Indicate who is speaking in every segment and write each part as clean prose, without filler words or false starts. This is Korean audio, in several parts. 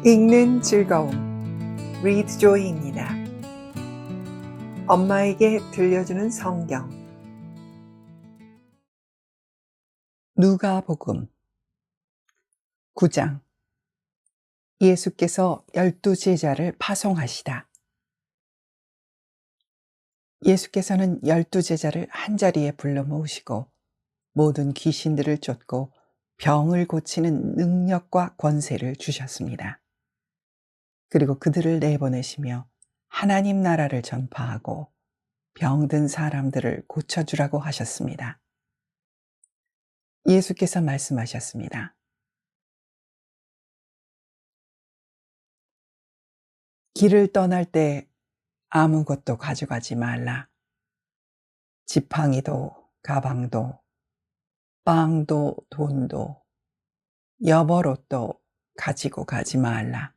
Speaker 1: 읽는 즐거움, Read Joy입니다. 엄마에게 들려주는 성경. 누가복음 9장. 예수께서 12제자를 파송하시다. 예수께서는 12제자를 한자리에 불러 모으시고 모든 귀신들을 쫓고 병을 고치는 능력과 권세를 주셨습니다. 그리고 그들을 내보내시며 하나님 나라를 전파하고 병든 사람들을 고쳐주라고 하셨습니다. 예수께서 말씀하셨습니다. 길을 떠날 때 아무것도 가져가지 말라. 지팡이도 가방도 빵도 돈도 여벌옷도 가지고 가지 말라.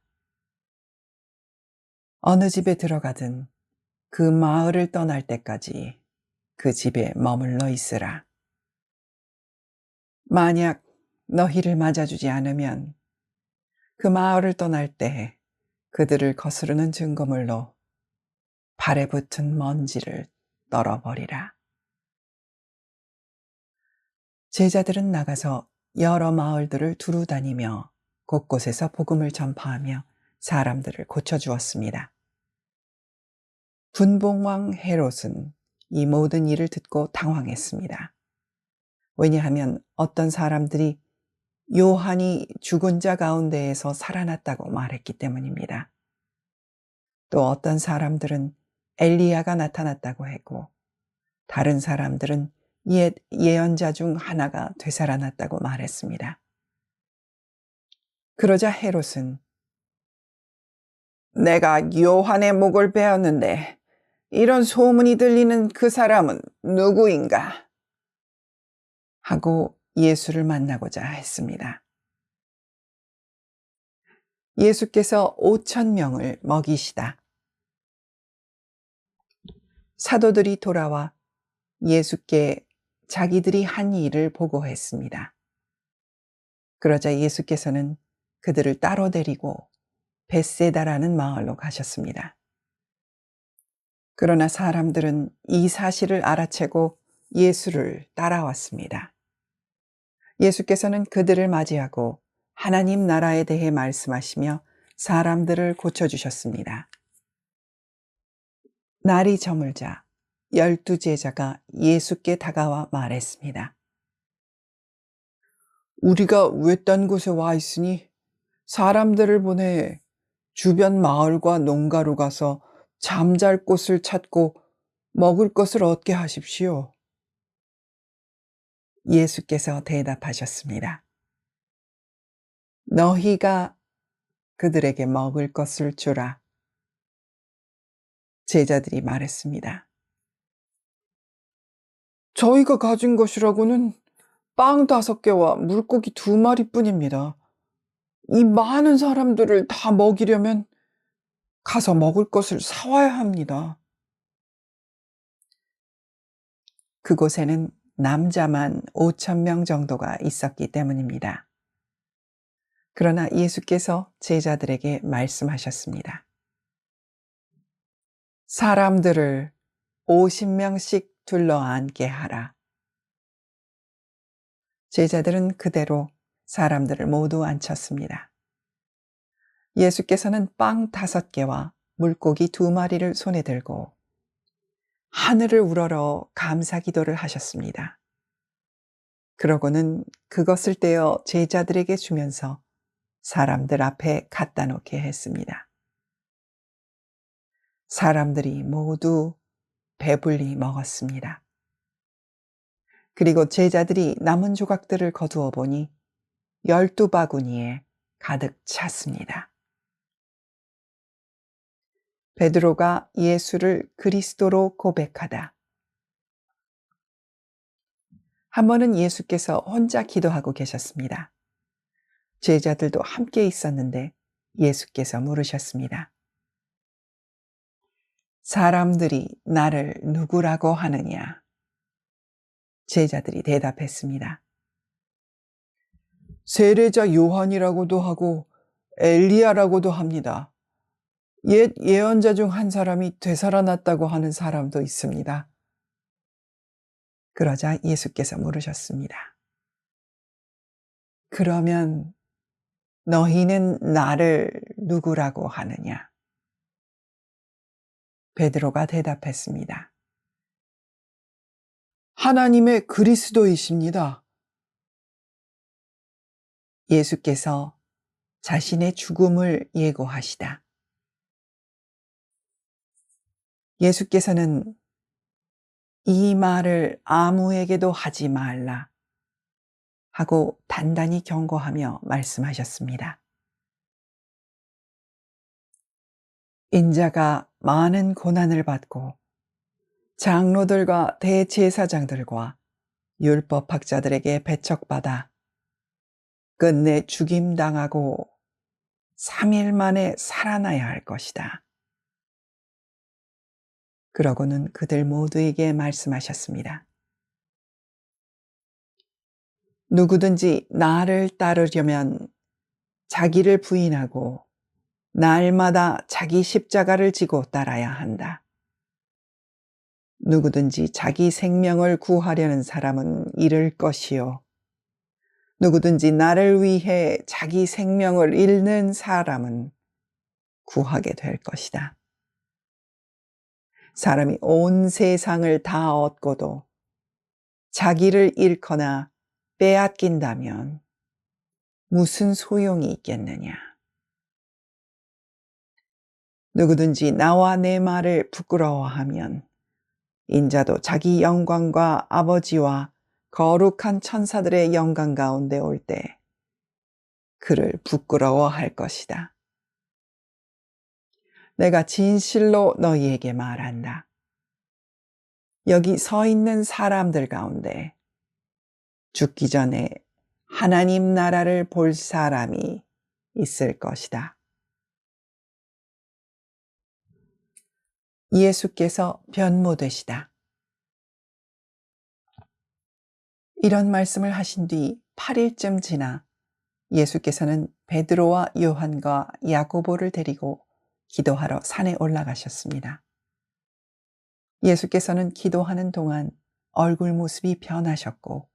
Speaker 1: 어느 집에 들어가든 그 마을을 떠날 때까지 그 집에 머물러 있으라. 만약 너희를 맞아주지 않으면 그 마을을 떠날 때 그들을 거스르는 증거물로 발에 붙은 먼지를 떨어버리라. 제자들은 나가서 여러 마을들을 두루 다니며 곳곳에서 복음을 전파하며 사람들을 고쳐주었습니다. 분봉왕 헤롯은 이 모든 일을 듣고 당황했습니다. 왜냐하면 어떤 사람들이 요한이 죽은 자 가운데에서 살아났다고 말했기 때문입니다. 또 어떤 사람들은 엘리야가 나타났다고 했고 다른 사람들은 옛 예언자 중 하나가 되살아났다고 말했습니다. 그러자 헤롯은 내가 요한의 목을 베었는데 이런 소문이 들리는 그 사람은 누구인가? 하고 예수를 만나고자 했습니다. 예수께서 5,000명을 먹이시다. 사도들이 돌아와 예수께 자기들이 한 일을 보고했습니다. 그러자 예수께서는 그들을 따로 데리고 벳세다라는 마을로 가셨습니다. 그러나 사람들은 이 사실을 알아채고 예수를 따라왔습니다. 예수께서는 그들을 맞이하고 하나님 나라에 대해 말씀하시며 사람들을 고쳐주셨습니다. 날이 저물자 12제자가 예수께 다가와 말했습니다. 우리가 외딴 곳에 와 있으니 사람들을 보내 주변 마을과 농가로 가서 잠잘 곳을 찾고 먹을 것을 얻게 하십시오. 예수께서 대답하셨습니다. 너희가 그들에게 먹을 것을 주라. 제자들이 말했습니다. 저희가 가진 것이라고는 빵 5개와 물고기 2마리뿐입니다. 이 많은 사람들을 다 먹이려면 가서 먹을 것을 사와야 합니다. 그곳에는 남자만 5,000명 정도가 있었기 때문입니다. 그러나 예수께서 제자들에게 말씀하셨습니다. 사람들을 50명씩 둘러앉게 하라. 제자들은 그대로 사람들을 모두 앉혔습니다. 예수께서는 빵 5개와 물고기 2마리를 손에 들고 하늘을 우러러 감사 기도를 하셨습니다. 그러고는 그것을 떼어 제자들에게 주면서 사람들 앞에 갖다 놓게 했습니다. 사람들이 모두 배불리 먹었습니다. 그리고 제자들이 남은 조각들을 거두어 보니 12바구니에 가득 찼습니다. 베드로가 예수를 그리스도로 고백하다. 한 번은 예수께서 혼자 기도하고 계셨습니다. 제자들도 함께 있었는데 예수께서 물으셨습니다. 사람들이 나를 누구라고 하느냐? 제자들이 대답했습니다. 세례자 요한이라고도 하고 엘리야라고도 합니다. 옛 예언자 중 한 사람이 되살아났다고 하는 사람도 있습니다. 그러자 예수께서 물으셨습니다. 그러면 너희는 나를 누구라고 하느냐? 베드로가 대답했습니다. 하나님의 그리스도이십니다. 예수께서 자신의 죽음을 예고하시다. 예수께서는 이 말을 아무에게도 하지 말라 하고 단단히 경고하며 말씀하셨습니다. 인자가 많은 고난을 받고 장로들과 대제사장들과 율법학자들에게 배척받아 끝내 죽임당하고 3일 만에 살아나야 할 것이다. 그러고는 그들 모두에게 말씀하셨습니다. 누구든지 나를 따르려면 자기를 부인하고 날마다 자기 십자가를 지고 따라야 한다. 누구든지 자기 생명을 구하려는 사람은 잃을 것이요. 누구든지 나를 위해 자기 생명을 잃는 사람은 구하게 될 것이다. 사람이 온 세상을 다 얻고도 자기를 잃거나 빼앗긴다면 무슨 소용이 있겠느냐. 누구든지 나와 내 말을 부끄러워하면 인자도 자기 영광과 아버지와 거룩한 천사들의 영광 가운데 올 때 그를 부끄러워할 것이다. 내가 진실로 너희에게 말한다. 여기 서 있는 사람들 가운데 죽기 전에 하나님 나라를 볼 사람이 있을 것이다. 예수께서 변모되시다. 이런 말씀을 하신 뒤 8일쯤 지나 예수께서는 베드로와 요한과 야고보를 데리고 기도하러 산에 올라가셨습니다. 예수께서는 기도하는 동안 얼굴 모습이 변하셨고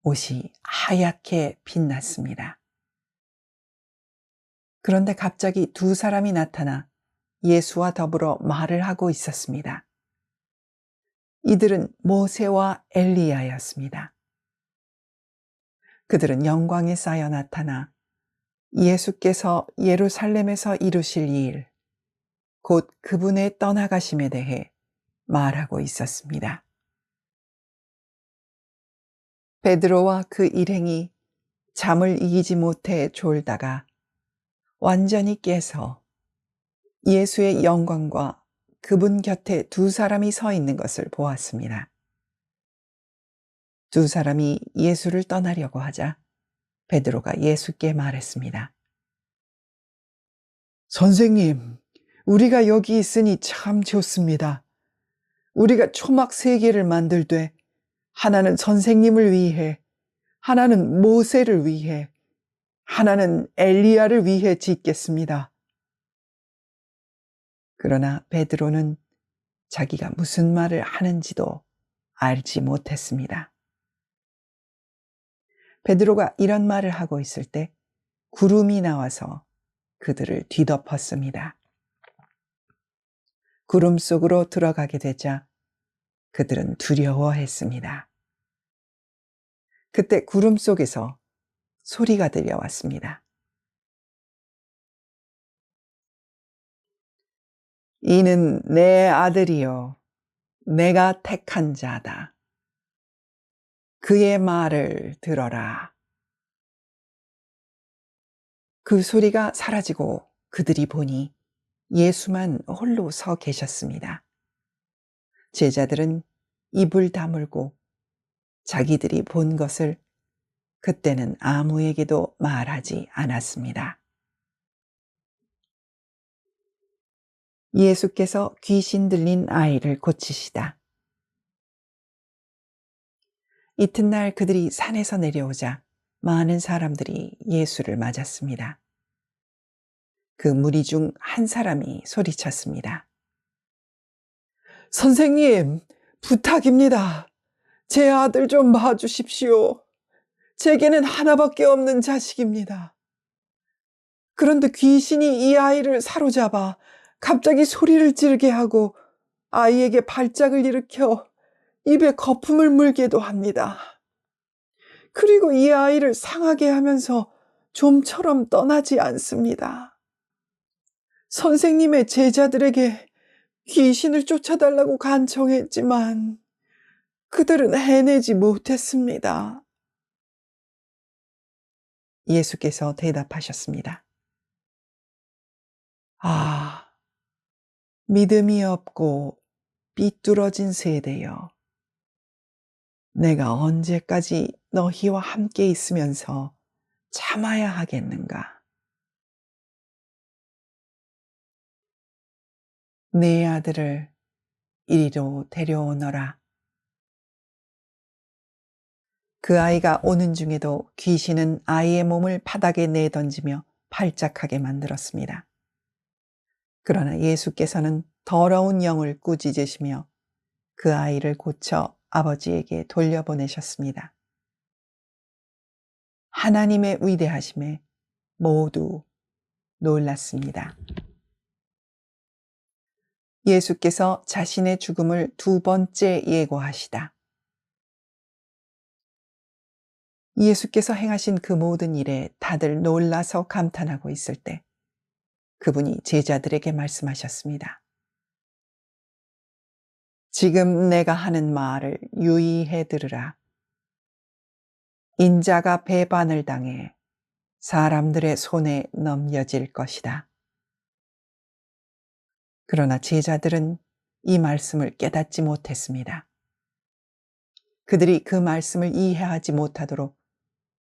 Speaker 1: 옷이 하얗게 빛났습니다. 그런데 갑자기 두 사람이 나타나 예수와 더불어 말을 하고 있었습니다. 이들은 모세와 엘리야였습니다. 그들은 영광에 쌓여 나타나 예수께서 예루살렘에서 이루실 일, 곧 그분의 떠나가심에 대해 말하고 있었습니다. 베드로와 그 일행이 잠을 이기지 못해 졸다가 완전히 깨서 예수의 영광과 그분 곁에 두 사람이 서 있는 것을 보았습니다. 두 사람이 예수를 떠나려고 하자 베드로가 예수께 말했습니다. 선생님, 우리가 여기 있으니 참 좋습니다. 우리가 초막 3개를 만들되 하나는 선생님을 위해, 하나는 모세를 위해, 하나는 엘리야를 위해 짓겠습니다. 그러나 베드로는 자기가 무슨 말을 하는지도 알지 못했습니다. 베드로가 이런 말을 하고 있을 때 구름이 나와서 그들을 뒤덮었습니다. 구름 속으로 들어가게 되자 그들은 두려워했습니다. 그때 구름 속에서 소리가 들려왔습니다. 이는 내 아들이요, 내가 택한 자다. 그의 말을 들어라. 그 소리가 사라지고 그들이 보니 예수만 홀로 서 계셨습니다. 제자들은 입을 다물고 자기들이 본 것을 그때는 아무에게도 말하지 않았습니다. 예수께서 귀신 들린 아이를 고치시다. 이튿날 그들이 산에서 내려오자 많은 사람들이 예수를 맞았습니다. 그 무리 중 한 사람이 소리쳤습니다. 선생님, 부탁입니다. 제 아들 좀 봐주십시오. 제게는 하나밖에 없는 자식입니다. 그런데 귀신이 이 아이를 사로잡아 갑자기 소리를 지르게 하고 아이에게 발작을 일으켜 입에 거품을 물게도 합니다. 그리고 이 아이를 상하게 하면서 좀처럼 떠나지 않습니다. 선생님의 제자들에게 귀신을 쫓아달라고 간청했지만 그들은 해내지 못했습니다. 예수께서 대답하셨습니다. 아, 믿음이 없고 삐뚤어진 세대여. 내가 언제까지 너희와 함께 있으면서 참아야 하겠는가? 내 아들을 이리로 데려오너라. 그 아이가 오는 중에도 귀신은 아이의 몸을 바닥에 내던지며 발작하게 만들었습니다. 그러나 예수께서는 더러운 영을 꾸짖으시며 그 아이를 고쳐 아버지에게 돌려보내셨습니다. 하나님의 위대하심에 모두 놀랐습니다. 예수께서 자신의 죽음을 두 번째 예고하시다. 예수께서 행하신 그 모든 일에 다들 놀라서 감탄하고 있을 때 그분이 제자들에게 말씀하셨습니다. 지금 내가 하는 말을 유의해 들으라. 인자가 배반을 당해 사람들의 손에 넘겨질 것이다. 그러나 제자들은 이 말씀을 깨닫지 못했습니다. 그들이 그 말씀을 이해하지 못하도록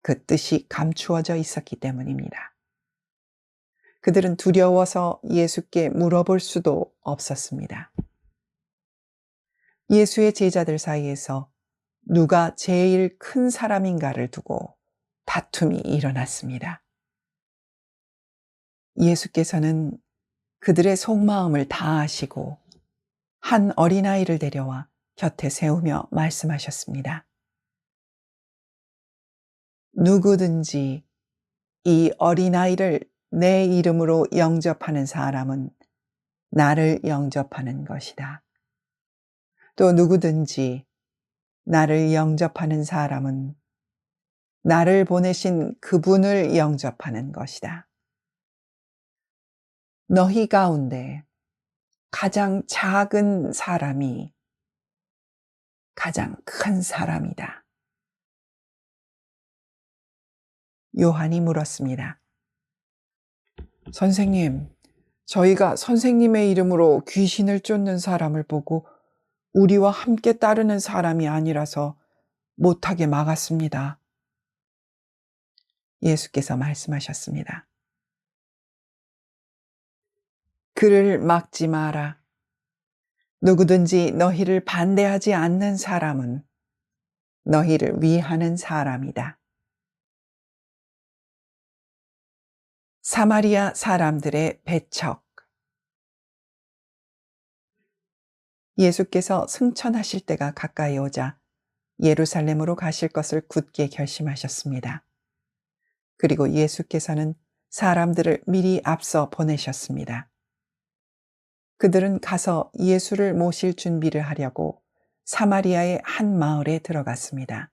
Speaker 1: 그 뜻이 감추어져 있었기 때문입니다. 그들은 두려워서 예수께 물어볼 수도 없었습니다. 예수의 제자들 사이에서 누가 제일 큰 사람인가를 두고 다툼이 일어났습니다. 예수께서는 그들의 속마음을 다 아시고 한 어린아이를 데려와 곁에 세우며 말씀하셨습니다. 누구든지 이 어린아이를 내 이름으로 영접하는 사람은 나를 영접하는 것이다. 또 누구든지 나를 영접하는 사람은 나를 보내신 그분을 영접하는 것이다. 너희 가운데 가장 작은 사람이 가장 큰 사람이다. 요한이 물었습니다. 선생님, 저희가 선생님의 이름으로 귀신을 쫓는 사람을 보고 우리와 함께 따르는 사람이 아니라서 못하게 막았습니다. 예수께서 말씀하셨습니다. 그를 막지 마라. 누구든지 너희를 반대하지 않는 사람은 너희를 위하는 사람이다. 사마리아 사람들의 배척. 예수께서 승천하실 때가 가까이 오자 예루살렘으로 가실 것을 굳게 결심하셨습니다. 그리고 예수께서는 사람들을 미리 앞서 보내셨습니다. 그들은 가서 예수를 모실 준비를 하려고 사마리아의 한 마을에 들어갔습니다.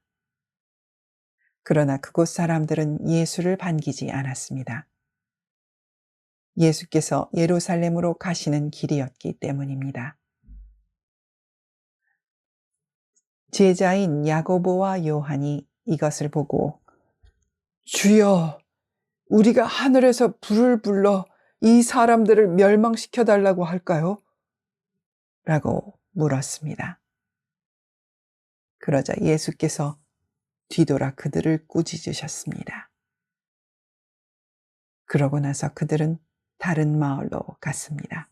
Speaker 1: 그러나 그곳 사람들은 예수를 반기지 않았습니다. 예수께서 예루살렘으로 가시는 길이었기 때문입니다. 제자인 야고보와 요한이 이것을 보고 주여, 우리가 하늘에서 불을 불러 이 사람들을 멸망시켜 달라고 할까요? 라고 물었습니다. 그러자 예수께서 뒤돌아 그들을 꾸짖으셨습니다. 그러고 나서 그들은 다른 마을로 갔습니다.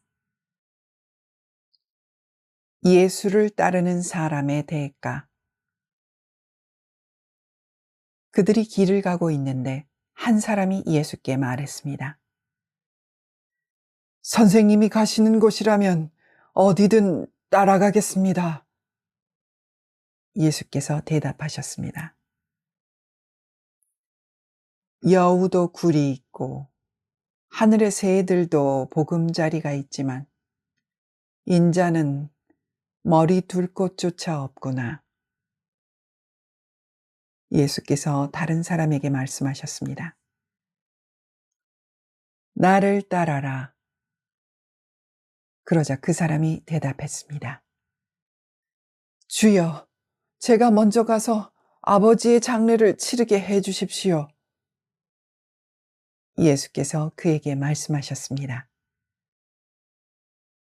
Speaker 1: 예수를 따르는 사람의 대가. 그들이 길을 가고 있는데 한 사람이 예수께 말했습니다. 선생님이 가시는 곳이라면 어디든 따라가겠습니다. 예수께서 대답하셨습니다. 여우도 굴이 있고 하늘의 새들도 보금자리가 있지만 인자는 머리 둘 곳조차 없구나. 예수께서 다른 사람에게 말씀하셨습니다. 나를 따라라. 그러자 그 사람이 대답했습니다. 주여, 제가 먼저 가서 아버지의 장례를 치르게 해 주십시오. 예수께서 그에게 말씀하셨습니다.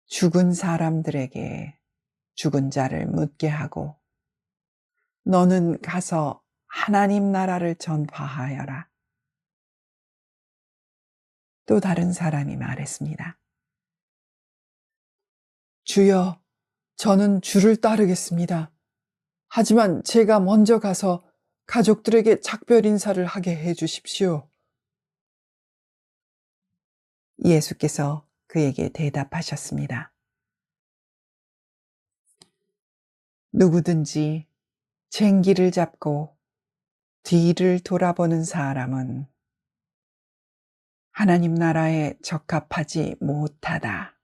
Speaker 1: 죽은 사람들에게 죽은 자를 묻게 하고 너는 가서 하나님 나라를 전파하여라. 또 다른 사람이 말했습니다. 주여, 저는 주를 따르겠습니다. 하지만 제가 먼저 가서 가족들에게 작별 인사를 하게 해 주십시오. 예수께서 그에게 대답하셨습니다. 누구든지 쟁기를 잡고 뒤를 돌아보는 사람은 하나님 나라에 적합하지 못하다.